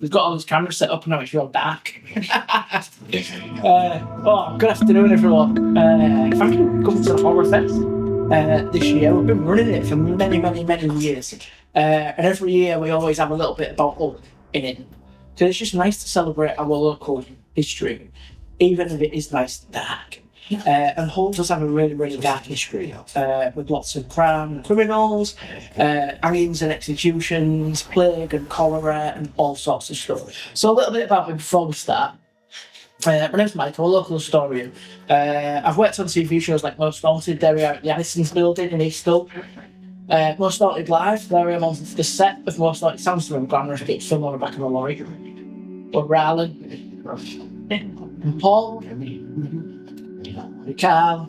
We've got all this camera set up and now it's real dark. Good afternoon, everyone. Thank you for coming to the Horror Fest this year. We've been running it for many, many, many years. And every year we always have a little bit about Hull in it. So it's just nice to celebrate our local history, even if it is nice and dark. And Hull does have a really, really dark history with lots of crime and criminals, hangings and executions, plague and cholera and all sorts of stuff. So a little bit about me before we start. My name's Mike, I'm a local historian. I've worked on TV shows like Most Haunted, there we are at the Addison's building in East Hull. Most Haunted Live, there I am on the set of Most Haunted. Sounds to glamorous, it's film on the back of a lorry. Or Alan, and Paul, Carl,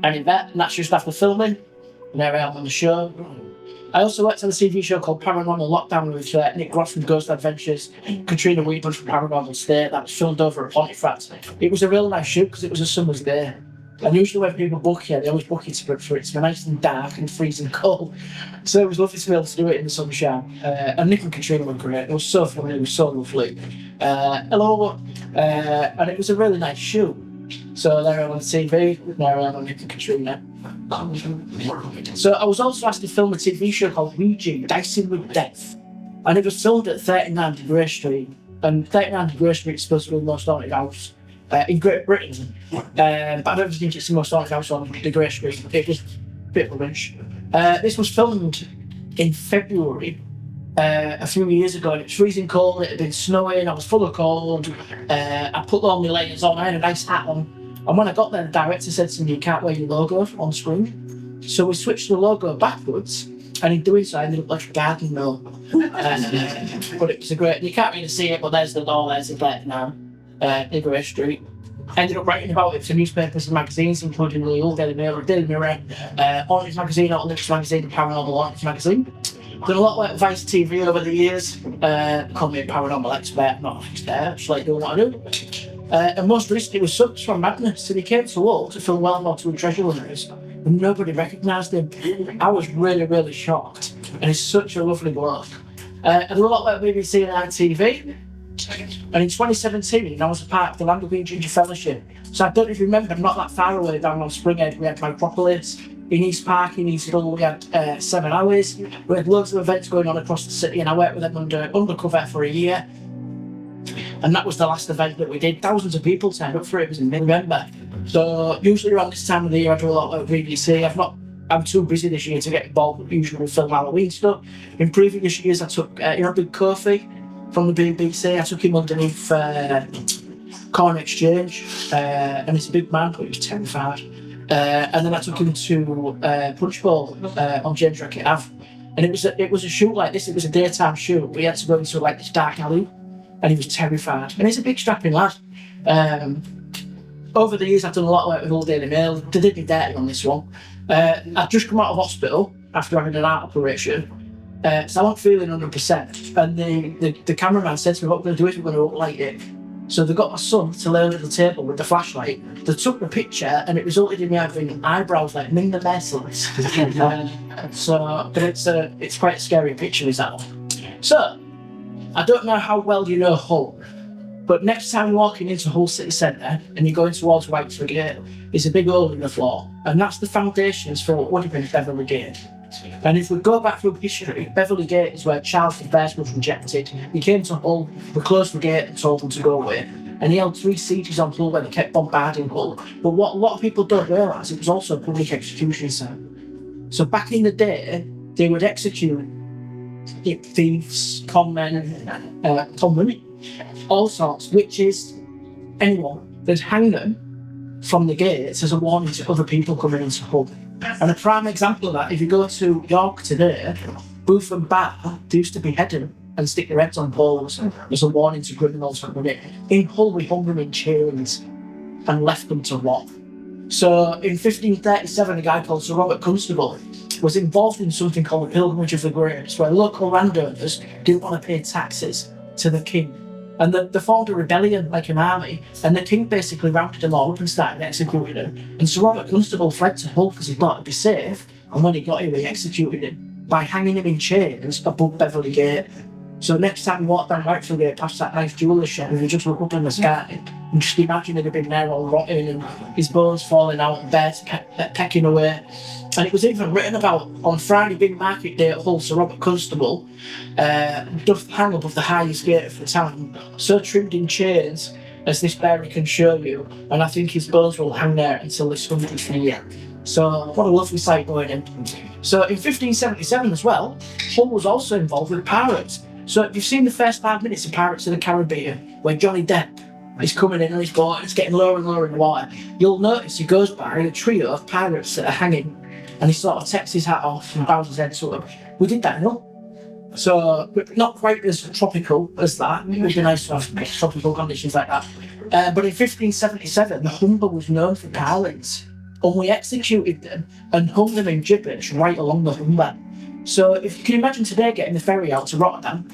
and Yvette, and that's just after filming. And there I am on the show. I also worked on a TV show called Paranormal Lockdown with Nick Gross from Ghost Adventures, Katrina Weedman from Paranormal State. That was filmed over at Pontefract. It was a real nice shoot because it was a summer's day. And usually when people book here, they always book it for it to be nice and dark and freezing cold. So it was lovely to be able to do it in the sunshine. And Nick and Katrina were great. It was so fun, it was so lovely. Hello. And it was a really nice shoot. So there I am on the TV, there I am on Nick and Katrina. So I was also asked to film a TV show called Ouija, Dicing with Death. And it was filmed at 39 Grey Street. And 39 Grey Street is supposed to be the most haunted house in Great Britain. But I don't think it's the most haunted house on the Grey Street. It was a bit rubbish. This was filmed in February. A few years ago, and it was freezing cold, it had been snowing, I was full of cold, I put all my layers on, I had a nice hat on, and when I got there, the director said to me, you can't wear your logo on screen. So we switched the logo backwards, and in doing so, I ended up like a garden gnome. But it was a great, you can't really see it, but there's the door, there's the gate now, in Grey Street. I ended up writing about it for newspapers and magazines, including the Hull Daily Mail, Daily Mirror, Hauntings Magazine, Outlandish Magazine, and Paranormal Hauntings Magazine. Done a lot of work with Vice TV over the years. Call me a paranormal expert, not an expert, just like doing what I do. And most recently was Sucks from Madness, and he came to Hull to film Well Not to Treasure Hunters, and nobody recognised him. I was really, really shocked, and he's such a lovely bloke. I did a lot of work with BBC and ITV, and in 2017 I was a part of the Land of Green Ginger Fellowship. So I don't know if you remember, not that far away down on Springhead, we had Micropolis. In East Park, in East Hull, we had 7 hours. We had loads of events going on across the city, and I worked with them undercover for a year. And that was the last event that we did. Thousands of people turned up for it. It was in November. So usually around this time of the year, I do a lot of BBC. I'm too busy this year to get involved with usual film Halloween stuff. In previous years, I took Big Kofi from the BBC. I took him underneath Corn Exchange, and he's a big man, but he was terrified. And then I took him to Punch Bowl on James Racket Ave, and it was a shoot like this. It was a daytime shoot. We had to go into like this dark alley, and he was terrified. And he's a big strapping lad. Over the years, I've done a lot of work with Hull Daily Mail. They did me dirty on this one. I'd just come out of hospital after having an heart operation, so I wasn't feeling 100%. And the cameraman said to me, "What we're going to do is we're going to uplight it." So they got my son to lay on a little table with the flashlight. They took the picture, and it resulted in me having eyebrows like Ming the Merciless. But it's quite a scary picture, is that one? So, I don't know how well you know Hull, but next time you're walking into Hull City Centre and you're going towards Whiteford Gate, there's a big hole in the floor, and that's the foundations for what would have been Beverley Gate. And if we go back through history, Beverley Gate is where Charles I was rejected. He came to Hull, we closed the gate and told him to go away. And he held 3 sieges on Hull where they kept bombarding Hull. But what a lot of people don't realise, it was also a public execution centre. So back in the day, they would execute thieves, conmen, all sorts, witches, anyone. They'd hang them from the gates as a warning to other people coming into Hull. And a prime example of that, if you go to York today, Booth and Bar, they used to behead them and stick their heads on poles as a warning to criminals from it. In Hull, we hung them in chains and left them to rot. So in 1537, a guy called Sir Robert Constable was involved in something called the Pilgrimage of the Grapes, where local landowners didn't want to pay taxes to the king. And they formed a rebellion, like an army, and the king basically rounded them all up and started executing them. And Sir Robert Constable fled to Hull because he thought it'd be safe, and when he got here, he executed him by hanging him in chains above Beverley Gate. So next time you walk down Whitefield past that nice jeweller's shop, and you just look up in the sky and just imagine it had been there all rotting and his bones falling out and bears pecking away. And it was even written about on Friday being market day at Hull, Sir Robert Constable doth hang above the highest gate of the town, so trimmed in chains as this bearer can show you, and I think his bones will hang there until this 100th year. So what a lovely sight going in. So in 1577 as well, Hull was also involved with pirates. So if you've seen the first 5 minutes of Pirates of the Caribbean, where Johnny Depp is coming in on his boat and it's getting lower and lower in the water, you'll notice he goes by a trio of pirates that are hanging, and he sort of takes his hat off and bows his head to them. We did that in Hull. So not quite as tropical as that. It would be nice to have tropical conditions like that. But in 1577, the Humber was known for pirates, and we executed them and hung them in gibbets right along the Humber. So if you can imagine today getting the ferry out to Rotterdam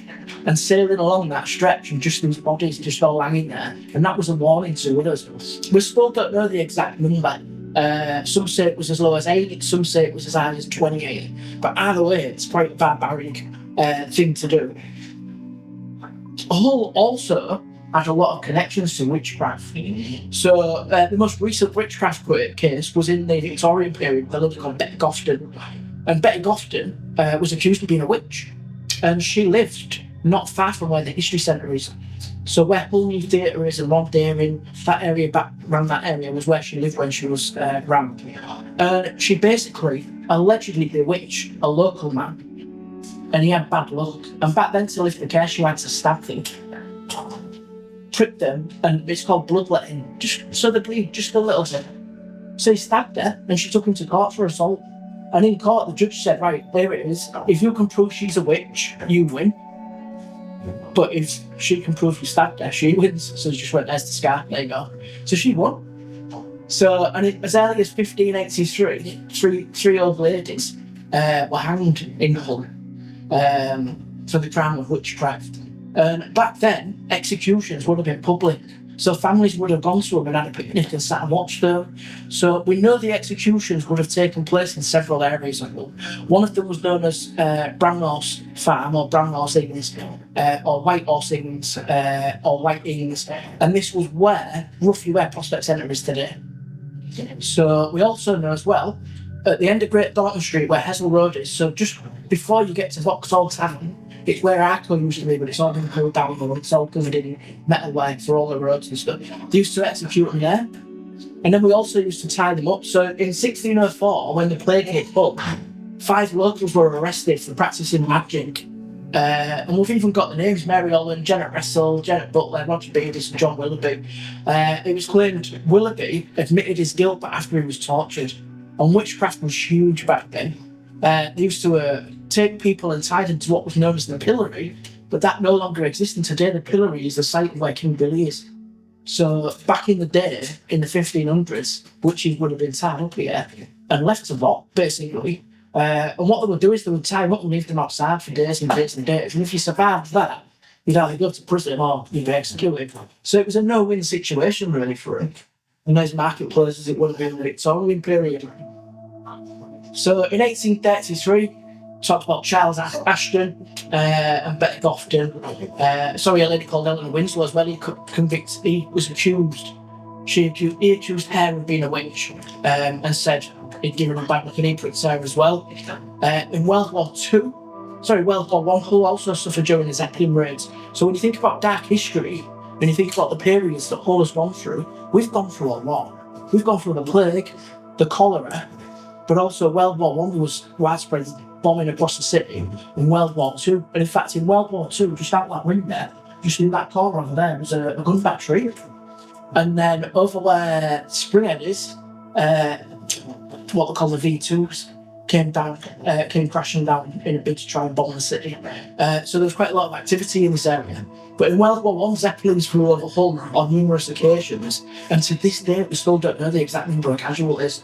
and sailing along that stretch and just these bodies just all hanging there, and that was a warning to others. We still don't know the exact number. Some say it was as low as 8, some say it was as high as 28, but either way it's quite a barbaric thing to do. Hull also had a lot of connections to witchcraft. So the most recent witchcraft case was in the Victorian period, the lady called Betty Gofton. And Betty Gofton was accused of being a witch, and she lived not far from where the history centre is. So where Hull New Theatre is and Rob Deering, that area back around that area was where she lived when she was around. And she basically allegedly bewitched a local man, and he had bad luck. And back then, to lift the case, she had to stab him, tripped them, and it's called bloodletting, just so they bleed just a little bit. So he stabbed her, and she took him to court for assault. And in court, the judge said, right, there it is. If you can prove she's a witch, you win. But if she can prove you stabbed her, she wins. So she just went, there's the scar, there you go. So she won. So, and as early as 1583, three old ladies were hanged in Hull for the crime of witchcraft. And back then, executions would have been public. So families would have gone to them and had a picnic and sat and watched them. So we know the executions would have taken place in several areas of Hull. One of them was known as Bramhorse Farm, or Bramhorse Inns, or White Horse Inns, or White Inns. And this was roughly where Prospect Centre is today. So we also know as well, at the end of Great Dorton Street, where Hessel Road is, so just before you get to Vauxhall Tavern, it's where Arco used to be, but it's all been pulled down and it's all covered in metalwork for all the roads and stuff. They used to execute them there. And then we also used to tie them up. So in 1604, when the plague hit Hull, 5 locals were arrested for practising magic. And we've even got the names: Mary Ollen, Janet Russell, Janet Butler, Roger Beavis and John Willoughby. It was claimed Willoughby admitted his guilt after he was tortured. And witchcraft was huge back then. They used to take people and tie them to what was known as the pillory, but that no longer exists. And today the pillory is the site of where King Billy is. So back in the day, in the 1500s, witches would have been tied up here and left to rot, basically. And what they would do is they would tie them up and leave them outside for days and days and days. And if you survived that, you'd either go to prison or you'd be executed. So it was a no-win situation really for him. And those marketplaces it would have been in the Victorian period. So in 1833, talked about Charles Ashton and Betty Gofton. A lady called Eleanor Winslow as well. He was accused. He accused her of being a witch and said he'd given her back like an apron to her as well. In World War I, Hull also suffered during the Zeppelin raids. So when you think about dark history, and you think about the periods that Hull has gone through, we've gone through a lot. We've gone through the plague, the cholera, but also World War I was widespread bombing across the city. In World War II, and in fact in World War II, just out that window, just in that corner over there, was a gun factory. And then over where Springhead is, what they call the V2s, came crashing down in a bid to try and bomb the city. So there was quite a lot of activity in this area. But in World War I, Zeppelins flew over Hull on numerous occasions, and to this day we still don't know the exact number of casualties.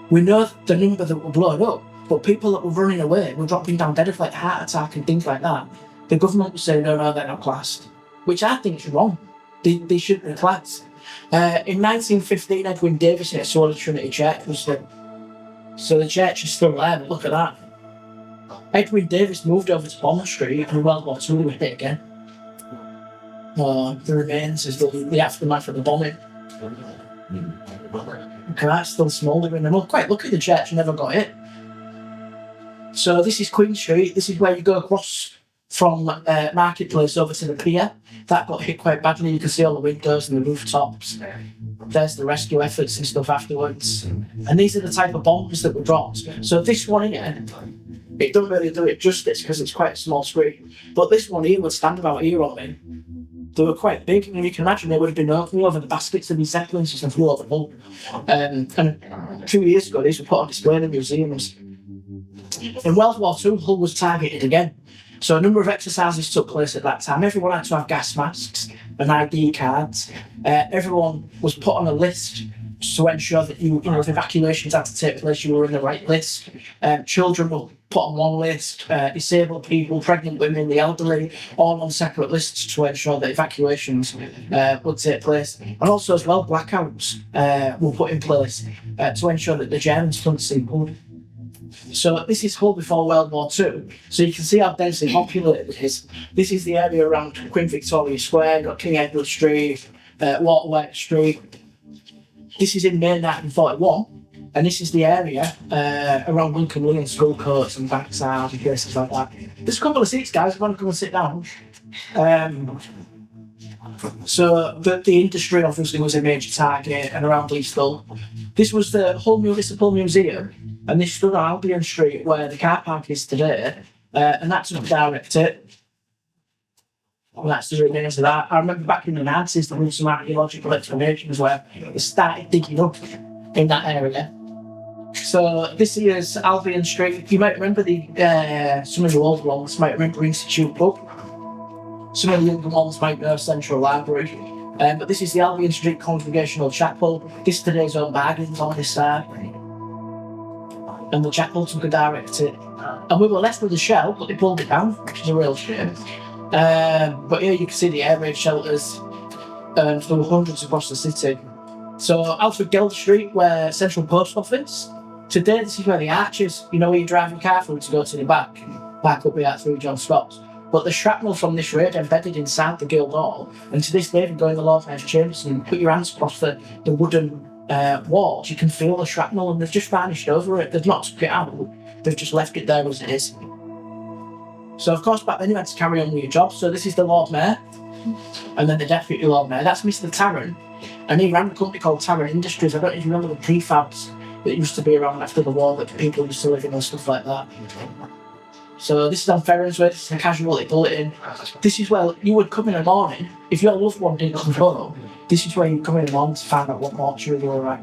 We know the number that were blown up, but people that were running away were dropping down dead of like heart attack and things like that. The government was saying, no, they're not classed, which I think is wrong. They shouldn't be classed. In 1915, Edwin Davis hit Sword of Trinity Church was the. So the church is still there, but look at that. Edwin Davis moved over to Bond Street, and in World War II we hit it again. The remains is the aftermath of the bombing. Okay, that's still smouldering, and we're quite lucky the church never got hit. So this is Queen Street. This is where you go across from Marketplace over to the pier. That got hit quite badly. You can see all the windows and the rooftops. There's the rescue efforts and stuff afterwards. And these are the type of bombs that were dropped. So this one here, it doesn't really do it justice because it's quite a small screen. But this one here would stand about here on me. They were quite big, and you can imagine they would have been all over the baskets of these Zeppelins and flew over Hull. And a few years ago, these were put on display in museums. In World War II, Hull was targeted again. So a number of exercises took place at that time. Everyone had to have gas masks and ID cards. Everyone was put on a list to ensure that if evacuations had to take place, you were in the right list. Children were put on one list, disabled people, pregnant women, the elderly, all on separate lists to ensure that evacuations would take place. And also as well, blackouts were put in place to ensure that the Germans couldn't see blood. So this is Hull before World War II. So you can see how densely populated it is. This is the area around Queen Victoria Square, you've got King Edward Street, Waterworks Street. This is in May 1941, and this is the area around Lincoln Lane, School Courts and Bankside and places like that. There's a couple of seats, guys, if you want to come and sit down. So the industry obviously was a major target, and around East Hull. This was the Hull Municipal Museum, and this stood on Albion Street where the car park is today, and that's a direct hit. And that's the remains of that. I remember back in the 90s there were some archaeological explanations where they started digging up in that area. So this is Albion Street. You might remember some of the old ones might remember Institute Pub. Some of the younger ones might know Central Library. But this is the Albion Street Congregational Chapel. This is today's own bargains on this side. And the chapel took a direct hit. And we were left with a shell, but they pulled it down, which is a real shame. But here you can see the air raid shelters, and there were hundreds across the city. So Alfred Gelder Street, where Central Post Office. Today this is where the arches, where you drive your car through to go to the back, park up here through John Scott's. But the shrapnel from this raid embedded inside the Guildhall, and to this day if you go in the Lord Mayor's chambers and put your hands across the wooden walls, you can feel the shrapnel, and they've just varnished over it. They've not took it out, they've just left it there as it is. So of course back then you had to carry on with your job. So this is the Lord Mayor, and then the Deputy Lord Mayor. That's Mr. Tarrant, and he ran a company called Tarrant Industries. I don't know if you remember the prefabs that used to be around after the war that people used to live in and stuff like that. So this is on Ferrens Way, this is a casualty bulletin. This is where you would come in the morning, if your loved one didn't come home, this is where you'd come in the morning to find out what mortuary they were at.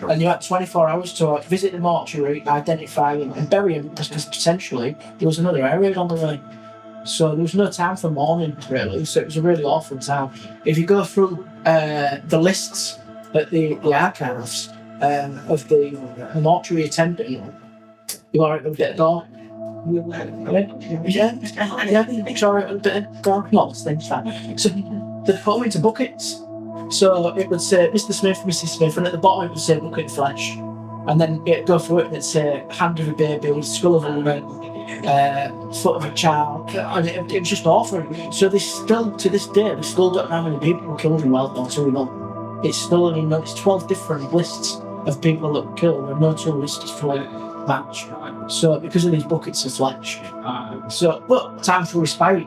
And you had 24 hours to visit the mortuary, identify him and bury him, because potentially there was another air raid on the way. So there was no time for mourning really, so it was a really awful time. If you go through the lists at the archives of the mortuary attendant, you alright with a bit of gore? Yeah, it's alright with a bit of gore. Lots of things like. So they put them into buckets. So it would say Mr. Smith, Mrs. Smith, and at the bottom it would say bucket flesh. And then it'd go through it and it'd say hand of a baby, skull of a woman, foot of a child, and it was just awful. So they still, to this day, they still don't know how many people were killed in World War II. It's still, it's 12 different lists of people that were killed, and no two lists fully match. So because of these buckets of flesh. But time for respite.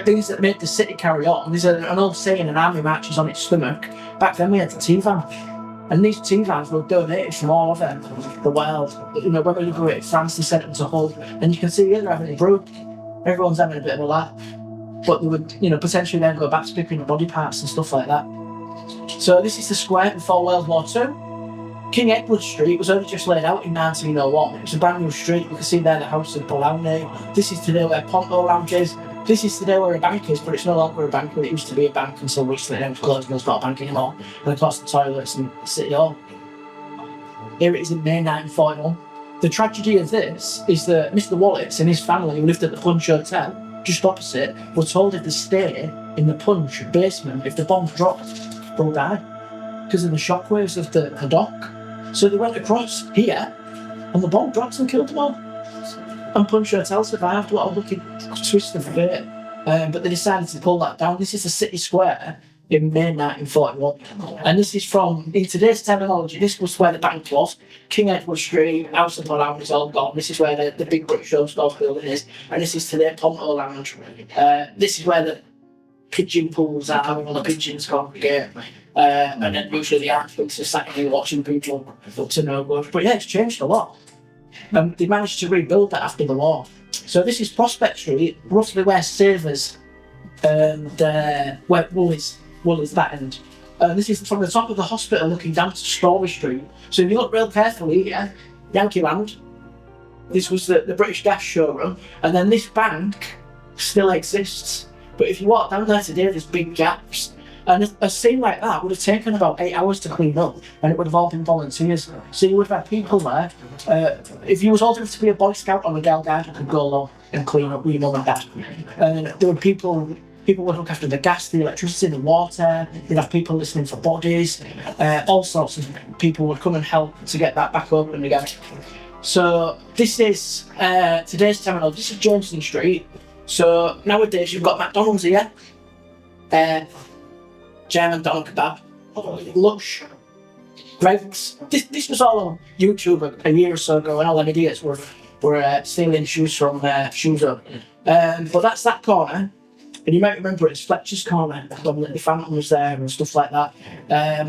Things that made the city carry on. There's an old saying, an army marches on its stomach. Back then we had the T-van. And these T-vans were donated from all over the world. When we liberated France, they sent them to Hull. And you can see here they're having a brew. Everyone's having a bit of a laugh. But they would, potentially then go back to picking body parts and stuff like that. So this is the square before World War II. King Edward Street was only just laid out in 1901. It was a brand new street. You can see there the house of Polanyi. This is today where Ponto Lounge is. This is today where a bank is, but it's no longer a bank. It used to be a bank until recently it was closed and it's not a bank anymore. And of course the toilets and the City Hall. Here it is in May 1941. The tragedy of this is that Mr. Wallace and his family, who lived at the Punch Hotel, just opposite, were told if they stay in the Punch basement, if the bomb dropped, they'll die. Because of the shockwaves of the dock. So they went across here, and the bomb dropped and killed them all. And Punch Hotel survived. What a lucky twist of fate. But they decided to pull that down. This is the City Square in May 1941. And this is from, in today's terminology, this was where the bank was. King Edward Street, House of Holloway is all gone. This is where the big British Show Stores building is. And this is today Ponto Lounge. This is where the pigeon pools are, where all the pigeons congregate. And then usually the architects are sat here watching people up to no good. But yeah, it's changed a lot. They managed to rebuild that after the war. So this is Prospect Street, roughly where Savers and where Wool is that end. This is from the top of the hospital looking down to Storey Street. So if you look real carefully here, Yankee Land, this was the British Gas showroom, and then this bank still exists. But if you walk down there today, there's big gaps. And a scene like that would have taken about 8 hours to clean up, and it would have all been volunteers. So you would have had people there. If you was old enough to be a Boy Scout on the Girl Guide, you could go along and clean up with your mum and dad. And there were people would look after the gas, the electricity, the water. You'd have people listening for bodies. All sorts of people would come and help to get that back open again. So this is today's terminal. This is Jameson Street. So nowadays you've got McDonald's here. German doner kebab, Lush, Greg's. This was all on YouTube a year or so ago when all them idiots were stealing shoes from Shoes Up. But that's that corner. And you might remember it's Fletcher's corner when the Phantom was there and stuff like that.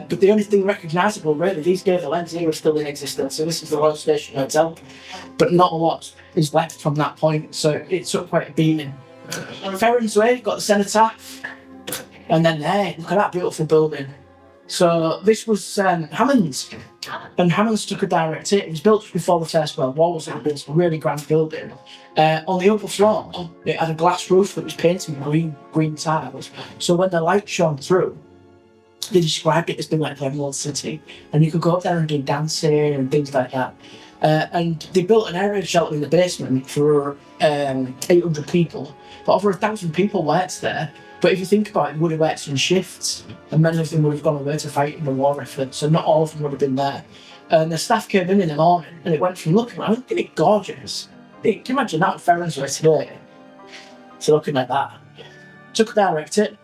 But the only thing recognisable, really, these Gable Ends here are still in existence. So this is the Royal Station Hotel. But not a lot is left from that point, so it took quite a beating. Ferrens Way, you've got the cenotaph. And then there, look at that beautiful building. So this was Hammond's. And Hammond's took a direct hit. It was built before the First World War. It was a really grand building. On the upper floor, it had a glass roof that was painted with green tiles. So when the light shone through, they described it as being like the Emerald City. And you could go up there and do dancing and things like that. And they built an area shelter in the basement for 800 people. But over 1,000 people worked there. But if you think about it, they would have worked in shifts, and many of them would have gone away to fight in the war effort, so not all of them would have been there. And the staff came in the morning, and it went from looking gorgeous. Can you imagine that in Ferrens Way today? So looking like that. Took a direct hit,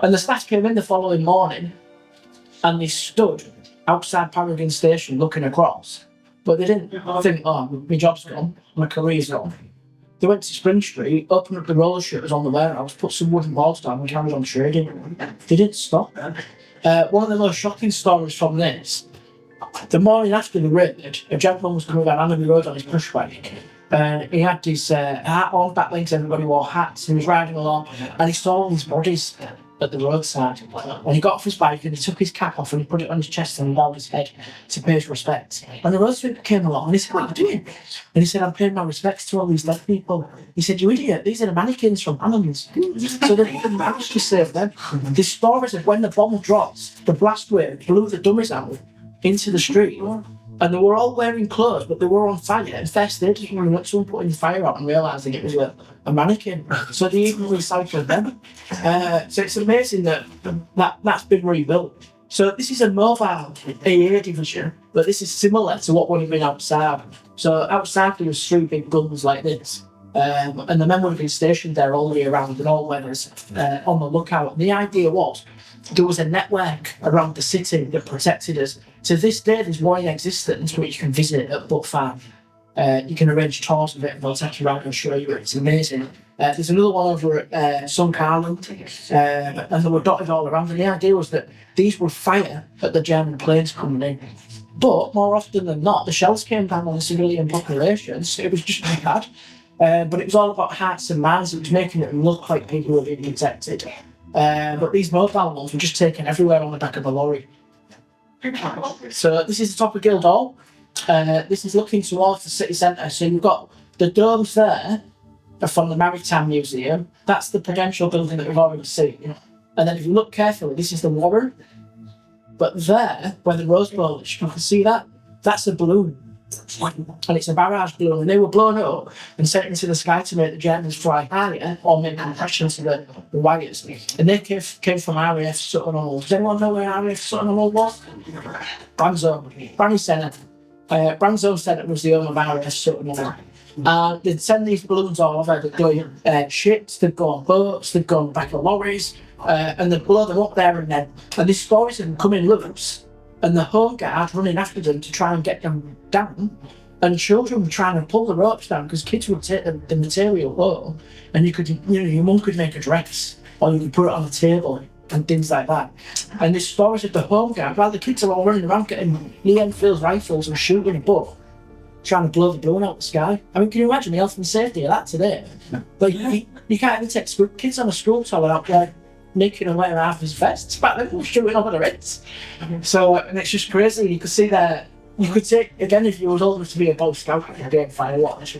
and the staff came in the following morning, and they stood outside Paragon Station looking across. But they didn't think, oh, my job's gone, my career's gone. They went to Spring Street, opened up the roller shutters on the warehouse, put some wooden balls down and carried on trading. They didn't stop. One of the most shocking stories from this, the morning after the raid, a gentleman was coming down Annaby Road on his push bike. He had his hat on, back links, everybody wore hats, he was riding along, and he saw all these bodies at the roadside. And he got off his bike and he took his cap off and he put it on his chest and down his head to pay his respects. And the road sweeper came along and he said, "What are you doing?" And he said, "I'm paying my respects to all these dead people." He said, "You idiot, these are the mannequins from Hammond's." So they even managed to save them. The stories of when the bomb dropped, the blast wave blew the dummies out into the street. And they were all wearing clothes, but they were on fire. And first they just went someone putting the fire out and realising it was a mannequin. So they even recycled them. So it's amazing that's been rebuilt. So this is a mobile AA division, but this is similar to what would have been outside. So outside there was 3 big guns like this. And the men would have been stationed there all the way around in all weathers on the lookout. And the idea was there was a network around the city that protected us. To this day, there's one in existence which you can visit at Butt Farm. You can arrange tours of it and they'll take you around and show you it. It's amazing. There's another one over at Sunk Island, and they were dotted all around. And the idea was that these would fire at the German planes coming in. But more often than not, the shells came down on the civilian populations. It was just bad. But it was all about hearts and minds. It was making it look like people were being protected. But these mobile ones were just taken everywhere on the back of a lorry. So this is the top of Guildhall. This is looking towards the city centre. So you've got the domes there are from the Maritime Museum. That's the Prudential building that we've already seen. And then if you look carefully, this is the Warren. But there, where the Rose Bowl is, you can see that. That's a balloon. And it's a barrage balloon, and they were blown up and sent into the sky to make the Germans fly higher or make compression to the wires. And they came from RAF Sutton Hall. Does anyone know where RAF Sutton Hall was? Branzo. Branny Centre. Branzo Centre was the home of RAF Sutton Hall. And they'd send these balloons all over. They'd go on ships, they'd go on boats, they'd go on the back of lorries, and they'd blow them up there and then. And these stories of them coming loose, and the home guard running after them to try and get them down. And children were trying to pull the ropes down because kids would take the material home, and your mum could make a dress, or you could put it on a table and things like that. And this stories of the home guard, while the kids are all running around getting Lee Enfield rifles and shooting above, trying to blow the balloon out of the sky. I mean, can you imagine the health and safety of that today? But you can't even take kids on a school toilet out there naked and wearing half his vests. Back then, shooting over their heads. So, and it's just crazy. You could see that. You could take, again, if you was old enough to be a Boy Scout and didn't fire watch,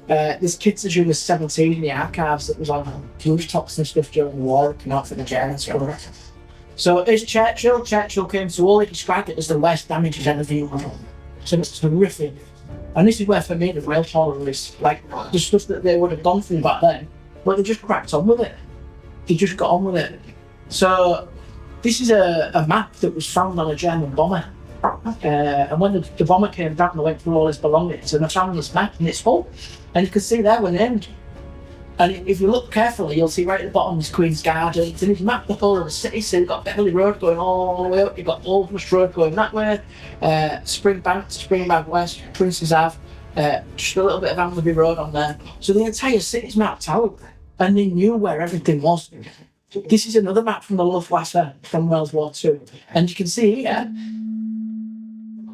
there's kids as young as 17 in the archives that was on rooftops and stuff during the war, looking out for the Germans. So it's Churchill came to all, he described it as the worst damage he's ever been. So it's horrific. And this is where, for me, the real horror is, like, the stuff that they would have gone through back then, but they just cracked on with it. They just got on with it. So this is a map that was found on a German bomber. And when the bomber came down, they went through all his belongings and they found this map and it's full. And you can see there we're named. And if you look carefully, you'll see right at the bottom is Queen's Gardens. And if you map the whole of the city, so you've got Beverly Road going all the way up, you've got Oldbush Road going that way, Springbank West, Prince's Ave, just a little bit of Amberley Road on there. So the entire city's mapped out and they knew where everything was. This is another map from the Luftwaffe from World War II. And you can see here,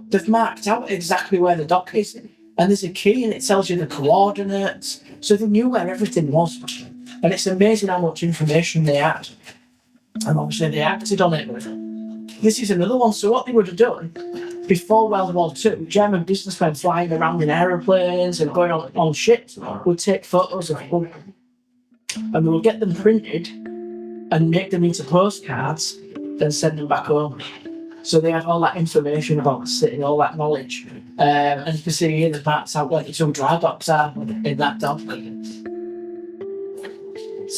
they've marked out exactly where the dock is, and there's a key and it tells you the coordinates, so they knew where everything was. And it's amazing how much information they had, and obviously they acted on it. This is another one. So what they would have done before World War II, German businessmen flying around in aeroplanes and going on ships would take photos of them, and they would get them printed and make them into postcards, then send them back home. So they had all that information about the city, all that knowledge. And you can see here the maps out where the two dry docks are in that dock.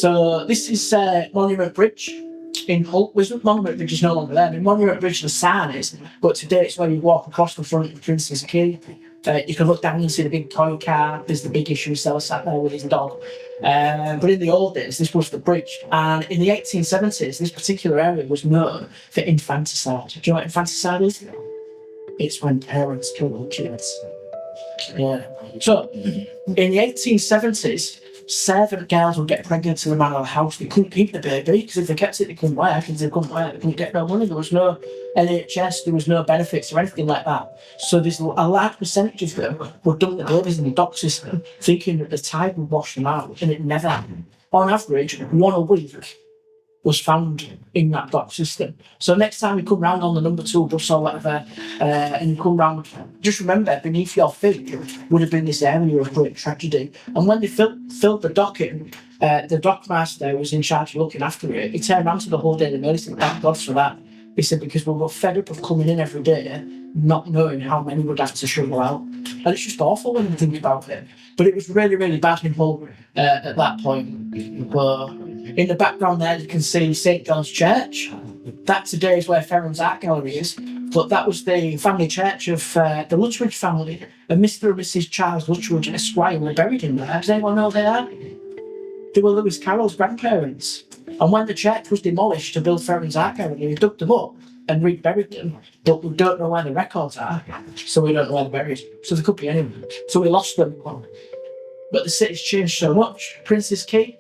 So this is Monument Bridge in Hull. Monument Bridge is no longer there. I mean, Monument Bridge, the sign is, but today it's where you walk across the front of Prince's Quay. You can look down and see the big toy car. There's the big issue seller sat there with his dog. But in the old days, this was the bridge. And in the 1870s, this particular area was known for infanticide. Do you know what infanticide is? It's when parents kill their kids. Yeah. So, in the 1870s, servant girls would get pregnant to the man of the house. They couldn't keep the baby because if they kept it, they couldn't work. And if they couldn't work, they couldn't get no money. There was no NHS, there was no benefits or anything like that. So there's a large percentage of them were dumping the babies in the dock system, thinking that the tide would wash them out, and it never happened. On average, one a week was found in that dock system. So next time you come round on the number 2 bus or whatever, and you come round, just remember, beneath your feet would have been this area of great tragedy. And when they filled the dock in, the dockmaster who was in charge of looking after it, he turned around to the whole Daily Mail and said, thank God for that. He said, because we were fed up of coming in every day, not knowing how many would have to shovel out. And it's just awful when you think about it. But it was really, really bad in Hull at that point. But in the background there, you can see St. John's Church. That today is where Ferrum's Art Gallery is. But that was the family church of the Lutwidge family. And Mr. and Mrs. Charles Lutwidge Esquire were buried in there. Does anyone know they are? They were Lewis Carroll's grandparents. And when the church was demolished to build Ferrum's Art Gallery, we dug them up and reburied them. But we don't know where the records are. So we don't know where they're buried. So they could be anywhere. So we lost them. But the city's changed so much. Prince's Quay.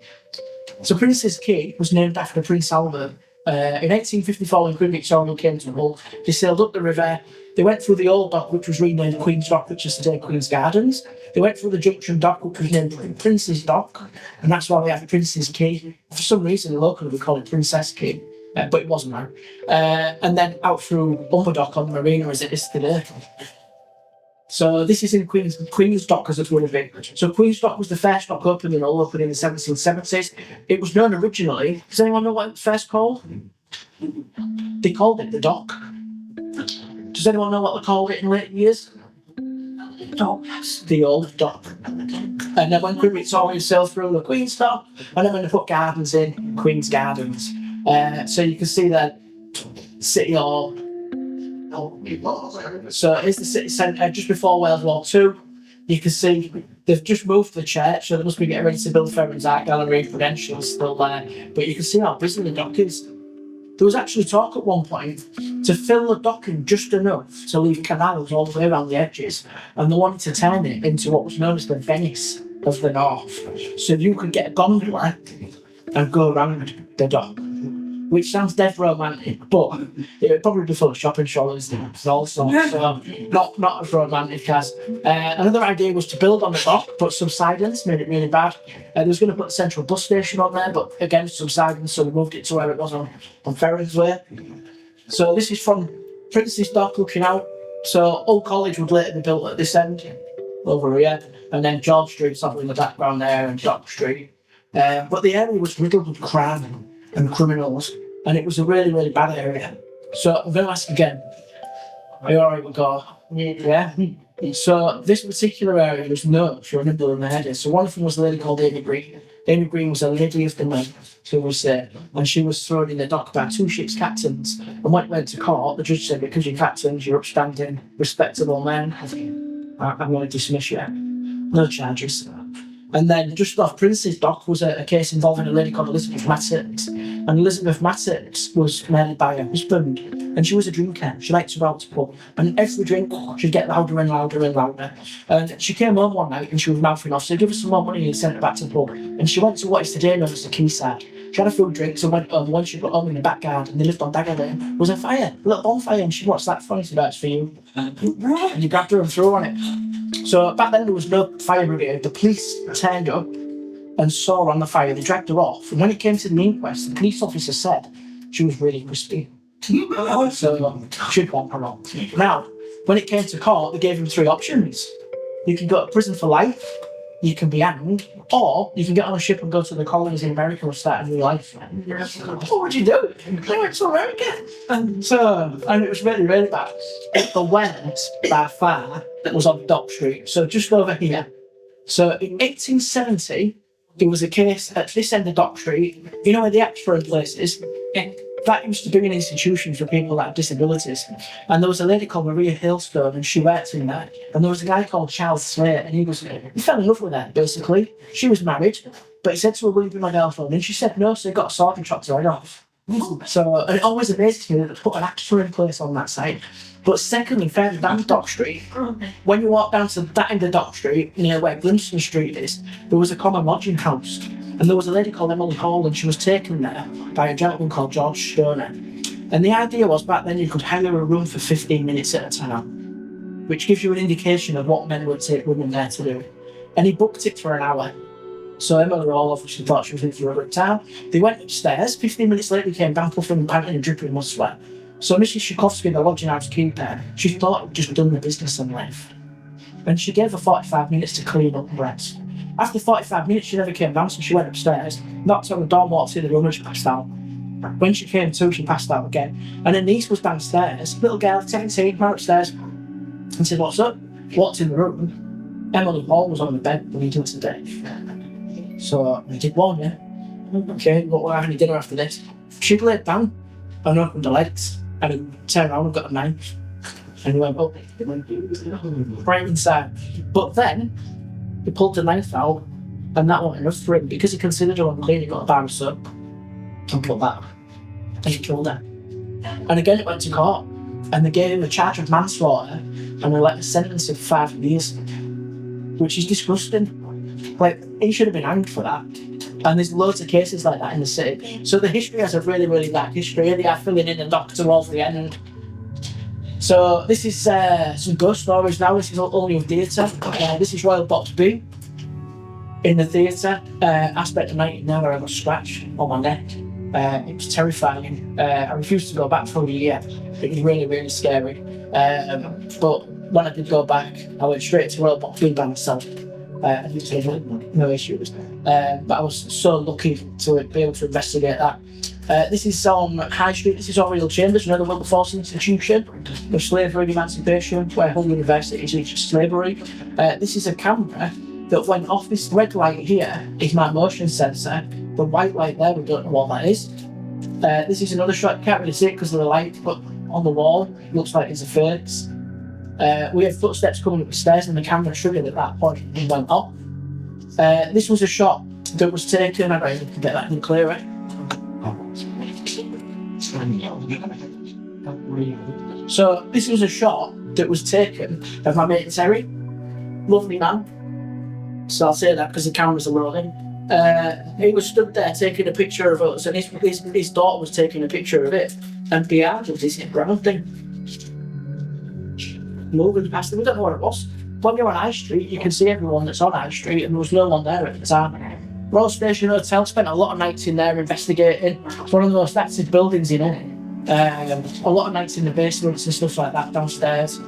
So Prince's Quay was named after Prince Albert. In 1854, when Queen Victoria came to Hull, they sailed up the river. They went through the old dock, which was renamed Queen's Dock, which is today Queen's Gardens. They went through the Junction Dock, which was named Prince's Dock, and that's why we have Prince's Quay. For some reason, locally we call it Princess Quay, but it wasn't that. And then out through Umber Dock on the marina as it is today. So this is in Queen's Dock, as it would have been. So Queen's Dock was the first dock opened in Hull, opened in the 1770s. It was known originally, does anyone know what it was first called? They called it the Dock. Does anyone know what they called it in later years? The Old Dock. And then when Queen Victoria sailed through the Queen's Dock, and then when they put gardens in, Queen's Gardens. So you can see that City Hall. So it's the city centre just before World War II. You can see They've just moved the church, so they must be getting ready to build Ferrens Art Gallery. Credentials still there, but you can see how busy the dock is. There was actually talk at one point to fill the docking just enough to leave canals all the way around the edges, and they wanted to turn it into what was known as the Venice of the North, so you could get a gondola and go around the dock, which sounds dead romantic, but it would probably be full of shopping trolleys and all sorts, so not as romantic as. Another idea was to build on the dock, but subsidence made it really bad. They was going to put the central bus station on there, but again, subsidence, so they moved it to where it was on Ferrens Way. So this is from Prince's Dock looking out. So Old College would later be built at this end, over here, and then George Street's off in the background there, and Dock Street. But the area was riddled with crime and criminals, and it was a really, really bad area. So I'm going to ask again. Are you alright with go? Yeah? So this particular area was known for a number of murders. So one of them was a lady called Amy Green. Amy Green was a lady of the night, who was there, and she was thrown in the dock by two ship's captains. And when it went to court, the judge said, because you're captains, you're upstanding, respectable men, I'm going to dismiss you. No charges. And then just off Prince's Dock was a case involving a lady called Elizabeth Mattex. And Elizabeth Mattex was married by her husband, and she was a drinker. She liked to go out to pub, and every drink she'd get louder and louder and louder. And she came home one night and she was mouthing off, so give her some more money and sent her back to the pub. And she went to what is today known as the Quayside. She had a few drinks and went home. Once she got home in the back garden, they lived on Dagger Lane, there was a fire, a little bonfire, and she watched that fire. She said, "That's for you." And you grabbed her and threw her on it. So back then there was no fire brigade. The police turned up and saw her on the fire. They dragged her off, and when it came to the inquest, the police officer said she was really crispy. So she'd want her on. Now, when it came to court, they gave him three options. You can go to prison for life, you can be hanged, or you can get on a ship and go to the colonies in America and start a new life. What would you do? I went to America. And it was really, really bad. The worst by far that was on Dock Street, so just over here. So in 1870, there was a case at this end of Dock Street, you know where the Axford place is? That used to be an institution for people that had disabilities. And there was a lady called Maria Hailstone, and she worked in there. And there was a guy called Charles Slate, and he fell in love with her, basically. She was married, but he said to her, "Will you be my girlfriend?" And she said no, so he got a sword and chopped her head off. So, and it always amazed me that they put an Axford place on that site. But secondly, further down Dock Street, when you walk down to that end of Dock Street, near where Grimston Street is, there was a common lodging house. And there was a lady called Emily Hall, and she was taken there by a gentleman called George Stoner. And the idea was back then you could hire a room for 15 minutes at a time, which gives you an indication of what men would take women there to do. And he booked it for an hour. So Emily Hall obviously thought she was in for a good time. They went upstairs. 15 minutes later, they came down, puffing and panting and dripping mud sweat. So Mrs. Shukovsky, the lodging house keeper, she thought he'd just done the business and left. And she gave her 45 minutes to clean up and rest. After 45 minutes, she never came down, so she went upstairs, knocked on the door, walked in the room, and she passed out. When she came to, she passed out again. And her niece was downstairs, little girl, 17, ran upstairs, and said, "What's up?" Walked in the room. Emily Hall was on the bed bleeding to death. So I did warn you. Okay, but we're having dinner after this. She'd laid down and opened her legs, and he turned around and got a knife. And he went up, right inside. But then, he pulled the knife out, and that wasn't enough for him. Because he considered her unclean, he got a bar of soap and put that, and he killed her. And again, it went to court, and they gave him a charge of manslaughter and a sentence of 5 years, which is disgusting. Like, he should have been hanged for that. And there's loads of cases like that in the city. So the history has a really, really dark history. They are filling in the dock towards the end. So this is some ghost stories now. This is only of theatre. This is Royal Box B in the theatre. Aspect of night now where I got a scratch on my neck. It was terrifying. I refused to go back for a year. It was really, really scary. But when I did go back, I went straight to Royal Box B by myself. No issues. But I was so lucky to be able to investigate that. This is on High Street. This is Oriel Chambers, another Wilberforce institution of slavery and emancipation, where Hull University teaches slavery. This is a camera that went off. This red light here is my motion sensor. The white light there, we don't know what that is. This is another shot. You can't really see it because of the light, but on the wall, it looks like it's a face. We had footsteps coming up the stairs and the camera triggered at that point and went off. This was a shot that was taken, I don't even get that any clearer. So this was a shot that was taken of my mate Terry, lovely man. So I'll say that because the cameras are rolling. He was stood there taking a picture of us, and his daughter was taking a picture of it, and behind was this brown thing moving past. We don't know what it was. When you're on High Street, you can see everyone that's on High Street, and there was no one there at the time. Royal Station Hotel, spent a lot of nights in there investigating. It's one of the most active buildings, you know. A lot of nights in the basements and stuff like that downstairs.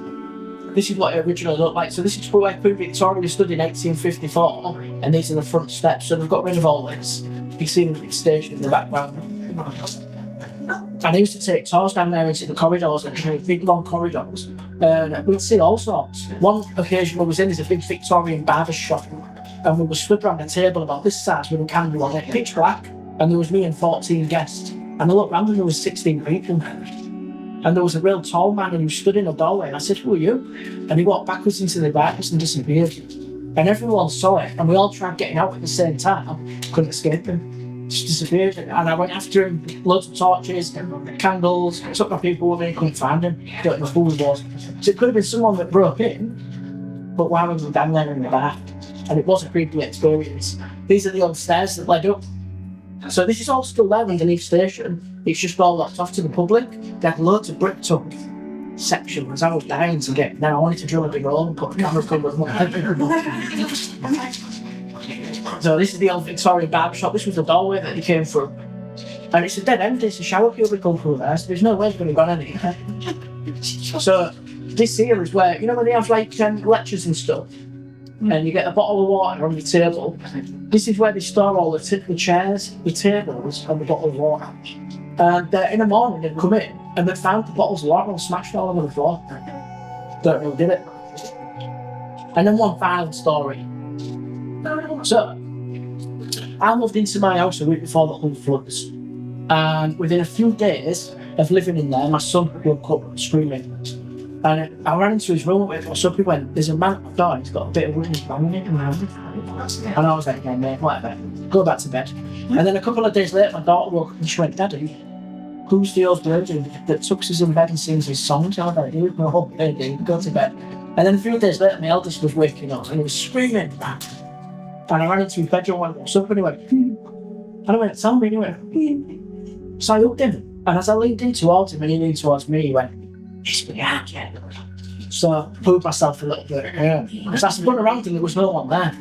This is what it originally looked like. So this is where Queen Victoria stood in 1854, and these are the front steps. So they've got rid of all this. You can see the big station in the background. And I used to take tours down there into the corridors, and big long corridors. And we'd see all sorts. One occasion we was in is a big Victorian barber shop, and we were stood around a table about this size with a candle on it, pitch black, and there was me and 14 guests. And I looked round and there was 16 people. And there was a real tall man and he stood in a doorway, and I said, "Who are you?" And he walked backwards into the darkness and disappeared. And everyone saw it, and we all tried getting out at the same time, couldn't escape him. Just disappeared. And I went after him, loads of torches, candles, took my people with me, couldn't find him. Don't know who he was. So it could have been someone that broke in, but why was we down there in the dark? And it was a creepy experience. These are the old stairs that led up. So this is all still there underneath station. It's just all locked off to the public. They had loads of brick tuck sections. I was dying to get now. I wanted to drill a big hole and put a camera cover on my. So this is the old Victorian barber shop. This was the doorway that he came through. And it's a dead end. It's a shower cubicle through there, so there's no way it's going to go anywhere. So this here is where, you know when they have like lectures and stuff, and you get a bottle of water on the table. This is where they store all the chairs, the tables, and the bottle of water. And in the morning they'd come in and they'd found the bottles of water all smashed all over the floor. Don't know who did it. And then one final story. So I moved into my house a week before the Hull floods, and within a few days of living in there, my son woke up screaming. And I ran into his room with him, so he went, "There's a man at the door, he's got a bit of wood banging it around." And I was like, "Yeah, mate, whatever, go back to bed." And then a couple of days later, my daughter woke up and she went, "Daddy, who's the old virgin that tucks us in bed and sings his songs?" I was like, "You go, baby, go to bed." And then a few days later, my eldest was waking up and he was screaming. And I ran into his bedroom and went, "What's up?" And he went, "Hmm." And I went, "Tell me." And he went, "Hmm." So I hugged him. And as I leaned in towards him and he leaned towards me, he went, "It's behind you." So I proved myself a little bit. So I spun around and there was no one there.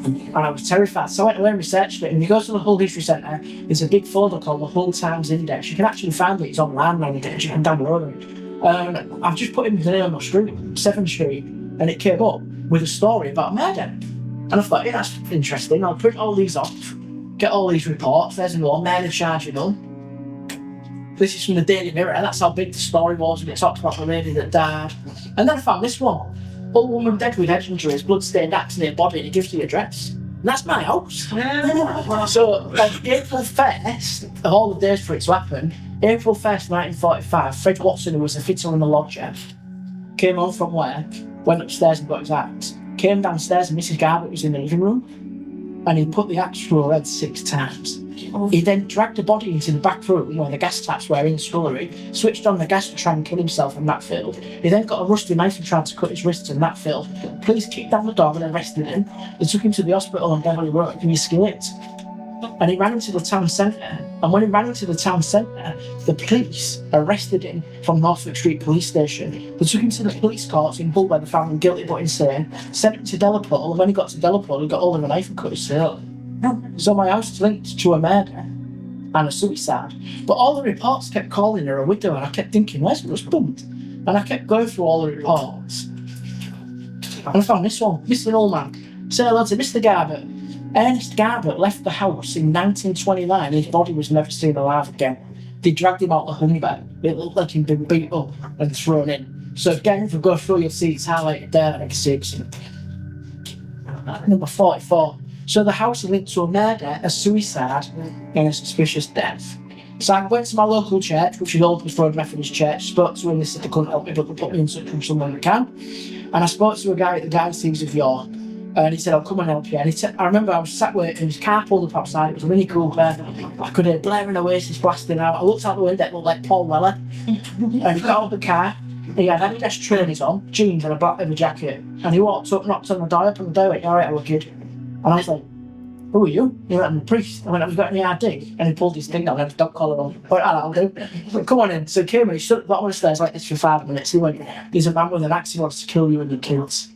And I was terrified. So I went away and researched it. And if you go to the Hull History Centre, there's a big folder called the Hull Times Index. You can actually find it. It's online nowadays. You can download it. I've just put in the name on my street, 7th Street, and it came up with a story about a murder. And I thought, yeah, that's interesting. I'll print all these off, get all these reports. There's no murder charge, you know. This is from the Daily Mirror. That's how big the story was when it talked about the lady that died. And then I found this one. Old woman dead with head injuries, blood-stained axe near body, and it gives the address. And that's my house. So, April 1st, of all the days for it to happen, April 1st, 1945, Fred Watson, who was a fitter and a lodger, came home from work, went upstairs and got his axe, came downstairs and Mrs. Garbutt was in the living room, and he put the axe through her head 6 times. He then dragged the body into the back room where the gas taps were in the scullery, switched on the gas to try and kill himself, and that failed. He then got a rusty knife and tried to cut his wrists, and that failed. Police kicked down the door and arrested him. They took him to the hospital on Beverly Road and he escaped. And he ran into the town centre, and when he ran into the town centre, the police arrested him from Norfolk Street Police Station. They took him to the police courts in Hull where they found him guilty but insane, sent him to Delapole, and when he got to Delapole, he got hold of a knife and cut his throat. So my house is linked to a murder and a suicide, but all the reports kept calling her a widow, and I kept thinking, where's her husband? And I kept going through all the reports, and I found this one, missing old man. Say hello to Mr. Garbutt. Ernest Garbutt left the house in 1929. His body was never seen alive again. They dragged him out the humber. It looked like he'd been beat up and thrown in. So again, if we go through, you'll see it's highlighted there, like 6. Number 44. So the house is linked to a murder, a suicide, and a suspicious death. So I went to my local church, which is Oldham Road Methodist Church, spoke to him, they said they couldn't help me, but they put me in touch with someone who can. And I spoke to a guy at the diocese of York, and he said, I'll come and help you. And I remember I was sat with his car pulled up outside, it was a Mini Cooper, I could hear blaring Oasis blasting out. I looked out the window, it looked like Paul Weller. And he got out of the car, he had Adidas trainers on, jeans and a black leather jacket. And he walked up, knocked on the door, opened the door, went, alright, I'm a kid. And I was like, who are you? He went, I'm the priest. I went, have you got any ID? And he pulled his thing down and had a dog collar on. I went, I'll do. He went, come on in. So he came and he stood at the bottom of the stairs like this for 5 minutes. He went, there's a man with an axe, he wants to kill you and your kids.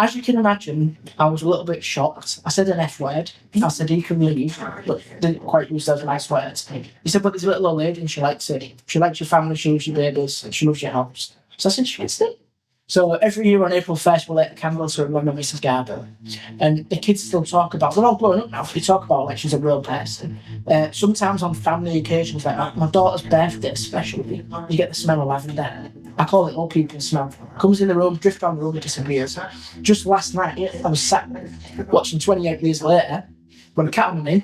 As you can imagine, I was a little bit shocked. I said an F word. I said, he can leave, but didn't quite use those nice words. He said, but there's a little old lady and she likes it. She likes your family, she loves your babies, and she loves your house. So I said, she gets it. So every year on April 1st, we light a candle to remember Mrs. Garber. And the kids still talk about, they're all grown up now, they talk about like she's a real person. Sometimes on family occasions, like my daughter's birthday especially, you get the smell of lavender. I call it old people smell. Comes in the room, drifts around the room, and disappears. Just last night, I was sat watching 28 Years Later, when the cat went in,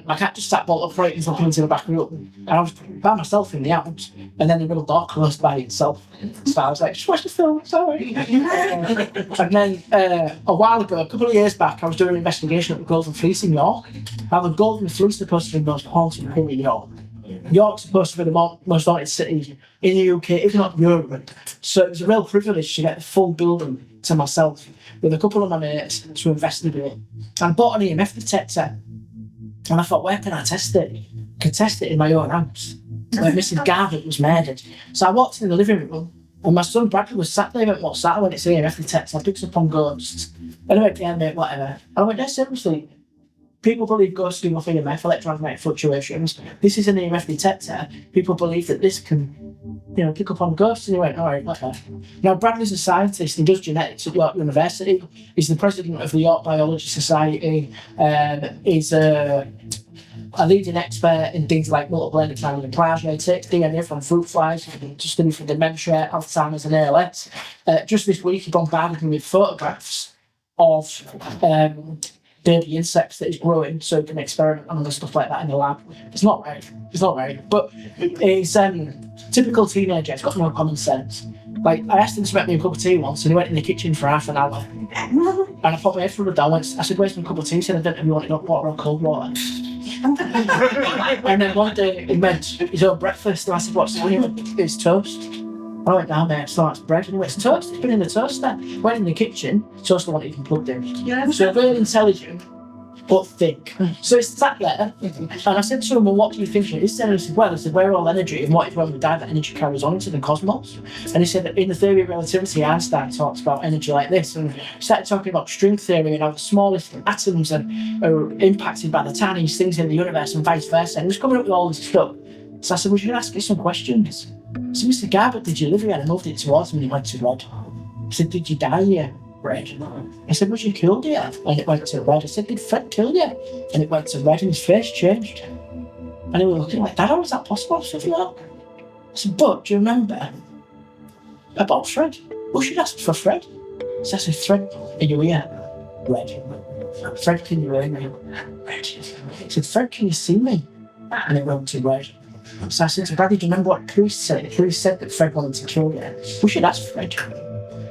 my cat just sat bolt upright and into the back room. And I was by myself in the house, and then the middle door closed by itself. So I was like, just watch the film, sorry. And then a while ago, a couple of years back, I was doing an investigation at the Golden Fleece in York. Now the Golden Fleece is supposed to be the most haunted thing in York. York's supposed to be the most haunted city in the UK, if not Europe. So it was a real privilege to get the full building to myself with a couple of my mates to investigate. And I bought an EMF detector. And I thought, where can I test it? I could test it in my own house, where Mrs. Garvett was murdered. So I walked in the living room, and my son Bradley was sat there. I went, what's that? I went, it's an EMF detector. I picked up on ghosts. And I went, yeah, mate, whatever. I went, no, seriously, people believe ghosts do off EMF, electromagnetic fluctuations. This is an EMF detector. People believe that this can, pick up on ghosts. And he went, all right, whatever. Now, Bradley's a scientist. He does genetics at York University. He's the president of the York Biology Society. He's a leading expert in things like multiple endocrine neoplasm. He takes DNA from fruit flies to study for dementia, Alzheimer's and ALS. Just this week, he bombarded me with photographs of baby insects that he's growing so he can experiment on other stuff like that in the lab. It's not right. But he's typical teenager, he's got no common sense. Like, I asked him to make me a cup of tea once and he went in the kitchen for half an hour. And I put my head through the door, I said, where's my cup of tea? He said, I don't know if you want it hot water or cold water. And then one day he made his own breakfast and I said, what's it? It's toast. I went, nah mate, it's not, it's bread. And he went, it's toast, it's been in the toaster. Went in the kitchen, toaster wasn't even plugged in. So very intelligent, but thick. So he sat there, and I said to him, well, what do you think it is? And he said, well, we're all energy, and what if when we die, that energy carries on into the cosmos? And he said that in the theory of relativity, Einstein talks about energy like this, and he started talking about string theory and how the smallest atoms are impacted by the tiniest things in the universe and vice versa. And he was coming up with all this stuff. So I said, we should ask you some questions. So Mr. Garbutt, did you live here? And I moved it towards him and he went to red. I said, did you die here? Red. I said, was you killed here? And it went to red. I said, did Fred kill you? And it went to red and his face changed. And he was looking like, Dad, how is that possible? I said, yeah. I said, but do you remember about Fred? We should ask for Fred. So I said, Fred, are you here? Red. Fred, can you hear me? Red. I said, Fred, can you see me? And it went to red. So I said to Bradley, do you remember what the priest said? The priest said that Fred wanted to kill you. We should ask Fred.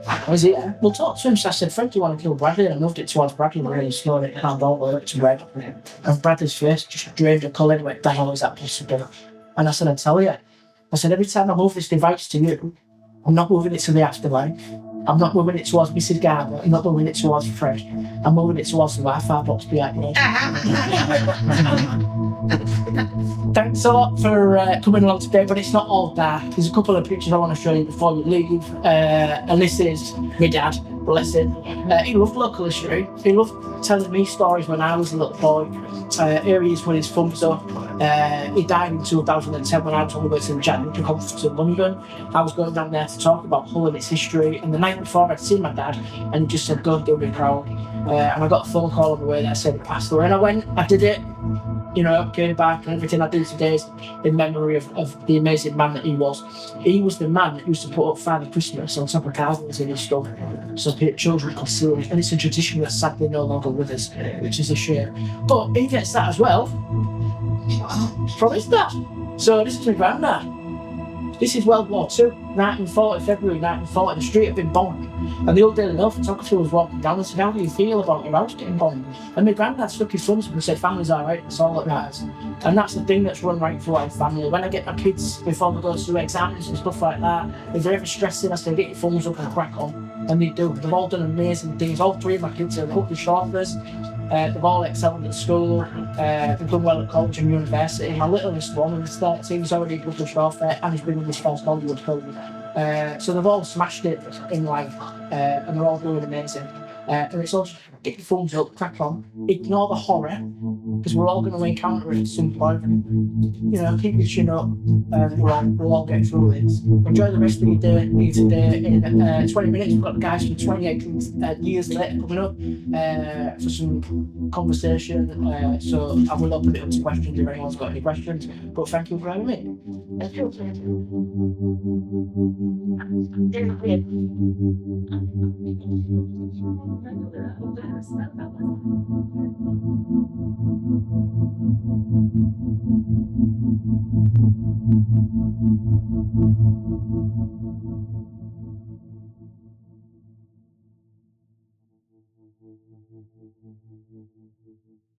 I was here. We'll talk to him. So I said, Fred, do you want to kill Bradley? And I moved it towards Bradley really slowly and hand all the way to red. And Bradley's face just drained a colour and he went, the hell is that possible? And I said, I tell you. I said, every time I move this device to you, I'm not moving it to the afterlife. I'm not moving it towards Mrs. Garber. I'm not moving it towards Fred. I'm moving it towards the Wi-Fi box behind me. Thanks a lot for coming along today, but it's not all that. There's a couple of pictures I want to show you before you leave. And this is my dad, bless him. He loved local history. He loved telling me stories when I was a little boy. Here he is with his thumbs up. He died in 2010 when I was on the way to the Jack Nicholson conference in London. I was going down there to talk about Hull and its history, and the night before I'd seen my dad and he just said, go and do me proud. And I got a phone call on the way that said he passed away, and I went, I did it, came back, and everything I do today is in memory of the amazing man that he was. He was the man that used to put up Father Christmas on top of carvings in his stuff so children could see it, and it's a tradition that's sadly no longer with us, which is a shame. But he gets that as well. Promise that. So this is my granddad. This is World War II, 1940, February 1940. The street had been bombed, and the old Daily Mail photographer was walking down and said, "How do you feel about your house getting bombed?" And my granddad stuck his thumbs up and said, "Family's alright, that's all that matters." And that's the thing that's run right through our family. When I get my kids before they go to exams and stuff like that, if they're ever stressing, I say, "Get your thumbs up and crack on." And they do. They've all done amazing things. All three of my kids are rugby chauffeurs. They've all excelled at school. They've done well at college and university. My littlest one, who's 13, he's already a rugby chauffeur and he's been in this first Hollywood film. So they've all smashed it in life, and they're all doing amazing. And it's all just get your thumbs up, crack on, ignore the horror, because we're all going to encounter it at some point. And, keep your chin up, and we'll all get through this. Enjoy the rest of your day today. In 20 minutes, we've got the guys from 28 years later coming up for some conversation. So I will open it up to questions if anyone's got any questions. But thank you for having me. Thank you.